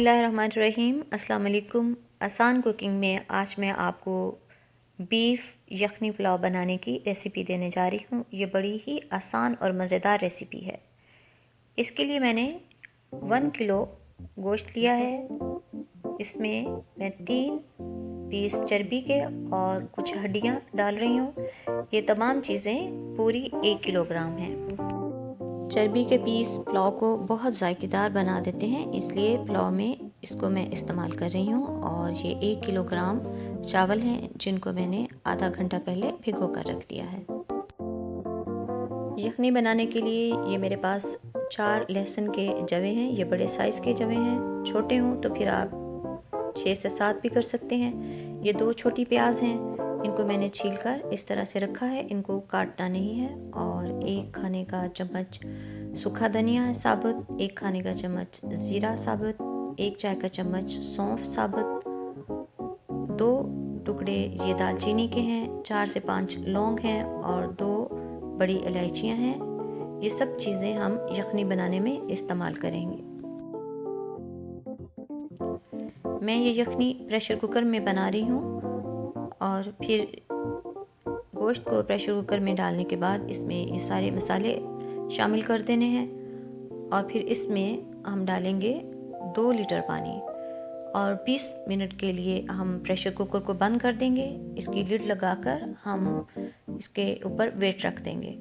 बिस्मिल्लाहिर्रहमानिर्रहीम। अस्सलाम वालेकुम। आसान कुकिंग में आज मैं आपको बीफ यखनी पुलाव बनाने की रेसिपी देने जा रही हूँ। ये बड़ी ही आसान और मज़ेदार रेसिपी है। इसके लिए मैंने 1 किलो गोश्त लिया है। इसमें मैं 3 पीस चर्बी के और कुछ हड्डियाँ डाल रही हूँ। ये तमाम चीज़ें पूरी 1 किलोग्राम हैं। चर्बी के पीस पुलाव को बहुत ज़ायकेदार बना देते हैं, इसलिए पुलाव में इसको मैं इस्तेमाल कर रही हूँ। और ये 1 किलोग्राम चावल हैं जिनको मैंने आधा घंटा पहले भिगो कर रख दिया है। यखनी बनाने के लिए ये मेरे पास 4 लहसुन के जवे हैं। ये बड़े साइज़ के जवे हैं, छोटे हों तो फिर आप 6 से 7 भी कर सकते हैं। ये 2 छोटी प्याज हैं, इनको मैंने छीलकर इस तरह से रखा है, इनको काटना नहीं है। और 1 खाने का चम्मच सूखा धनिया है साबुत, 1 खाने का चम्मच ज़ीरा साबुत, 1 चाय का चम्मच सौंफ साबुत, 2 टुकड़े ये दालचीनी के हैं, 4 से 5 लौंग हैं और 2 बड़ी इलायचियाँ हैं। ये सब चीज़ें हम यखनी बनाने में इस्तेमाल करेंगे। मैं ये यखनी प्रेशर कुकर में बना रही हूँ। और फिर गोश्त को प्रेशर कुकर में डालने के बाद इसमें ये सारे मसाले शामिल कर देने हैं। और फिर इसमें हम डालेंगे 2 लीटर पानी और 20 मिनट के लिए हम प्रेशर कुकर को बंद कर देंगे। इसकी लिड लगाकर हम इसके ऊपर वेट रख देंगे।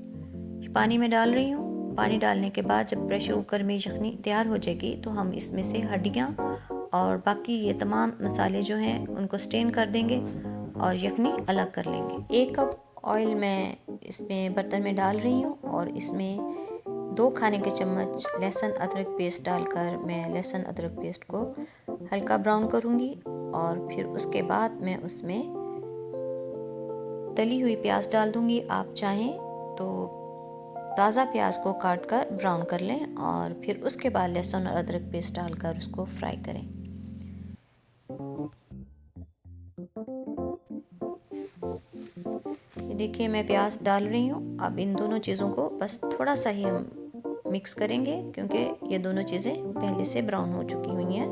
पानी में डाल रही हूँ। पानी डालने के बाद जब प्रेशर कुकर में यखनी तैयार हो जाएगी तो हम इसमें से हड्डियाँ और बाकी ये तमाम मसाले जो हैं उनको स्टेन कर देंगे और यखनी अलग कर लेंगे। 1 कप ऑयल मैं इसमें बर्तन में डाल रही हूँ और इसमें 2 खाने के चम्मच लहसुन अदरक पेस्ट डालकर मैं लहसुन अदरक पेस्ट को हल्का ब्राउन करूँगी। और फिर उसके बाद मैं उसमें तली हुई प्याज डाल दूँगी। आप चाहें तो ताज़ा प्याज को काट कर ब्राउन कर लें और फिर उसके बाद लहसुन और अदरक पेस्ट डालकर उसको फ्राई करें। ये देखिए मैं प्याज डाल रही हूँ। अब इन दोनों चीज़ों को बस थोड़ा सा ही हम मिक्स करेंगे क्योंकि ये दोनों चीज़ें पहले से ब्राउन हो चुकी हुई हैं।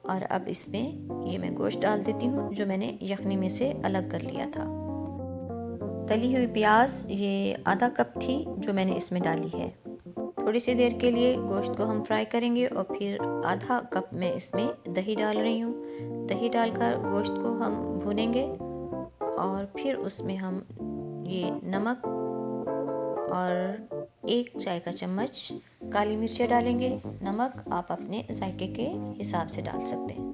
और अब इसमें ये मैं गोश्त डाल देती हूँ जो मैंने यखनी में से अलग कर लिया था। तली हुई प्याज ये आधा कप थी जो मैंने इसमें डाली है। थोड़ी सी देर के लिए गोश्त को हम फ्राई करेंगे और फिर आधा कप मैं इसमें दही डाल रही हूँ। दही डालकर गोश्त को हम भूनेंगे और फिर उसमें हम ये नमक और 1 चाय का चम्मच काली मिर्चें डालेंगे। नमक आप अपने जायके के हिसाब से डाल सकते हैं।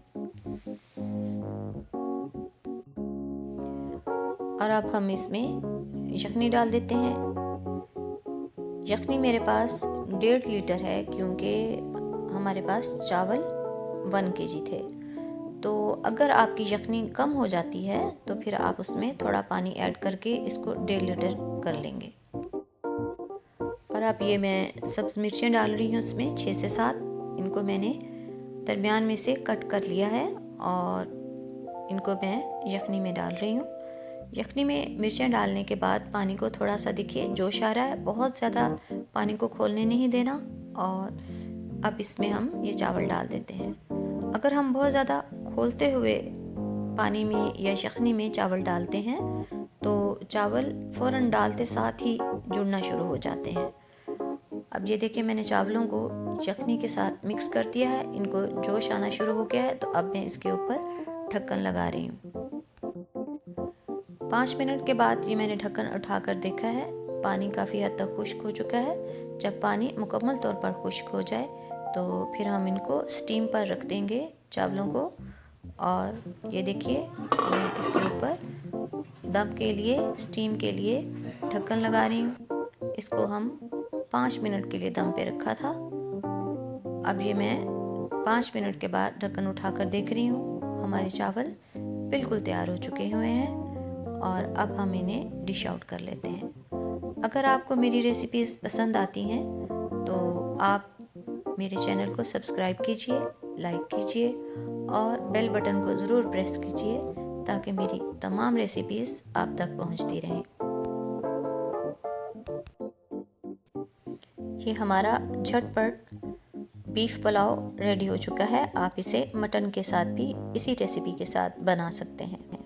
और अब हम इसमें यखनी डाल देते हैं। यखनी मेरे पास 1.5 लीटर है क्योंकि हमारे पास चावल 1 केजी थे। तो अगर आपकी यखनी कम हो जाती है तो फिर आप उसमें थोड़ा पानी ऐड करके इसको 1.5 लीटर कर लेंगे। और अब ये मैं सब्ज़ मिर्चें डाल रही हूँ उसमें 6 से 7। इनको मैंने दरमियान में से कट कर लिया है और इनको मैं यखनी में डाल रही हूँ। यखनी में मिर्चें डालने के बाद पानी को थोड़ा सा देखिए जोश आ रहा है, बहुत ज़्यादा पानी को खोलने नहीं देना। और अब इसमें हम ये चावल डाल देते हैं। अगर हम बहुत ज़्यादा खोलते हुए पानी में या यखनी में चावल डालते हैं तो चावल फ़ौरन डालते साथ ही जुड़ना शुरू हो जाते हैं। अब ये देखिए मैंने चावलों को यखनी के साथ मिक्स कर दिया है, इनको जोश आना शुरू हो गया है। तो अब मैं इसके ऊपर ढक्कन लगा रही हूँ। 5 मिनट के बाद ये मैंने ढक्कन उठाकर देखा है, पानी काफ़ी हद तक खुश्क हो चुका है। जब पानी मुकम्मल तौर पर खुश्क हो जाए तो फिर हम इनको स्टीम पर रख देंगे चावलों को। और ये देखिए मैं इसके ऊपर दम के लिए स्टीम के लिए ढक्कन लगा रही हूँ। इसको हम 5 मिनट के लिए दम पे रखा था। अब ये मैं 5 मिनट के बाद ढक्कन उठाकर देख रही हूँ, हमारे चावल बिल्कुल तैयार हो चुके हुए हैं। और अब हम इन्हें डिश आउट कर लेते हैं। अगर आपको मेरी रेसिपीज़ पसंद आती हैं तो आप मेरे चैनल को सब्सक्राइब कीजिए, लाइक कीजिए और बेल बटन को ज़रूर प्रेस कीजिए ताकि मेरी तमाम रेसिपीज़ आप तक पहुंचती रहें। ये हमारा झटपट बीफ पुलाव रेडी हो चुका है। आप इसे मटन के साथ भी इसी रेसिपी के साथ बना सकते हैं।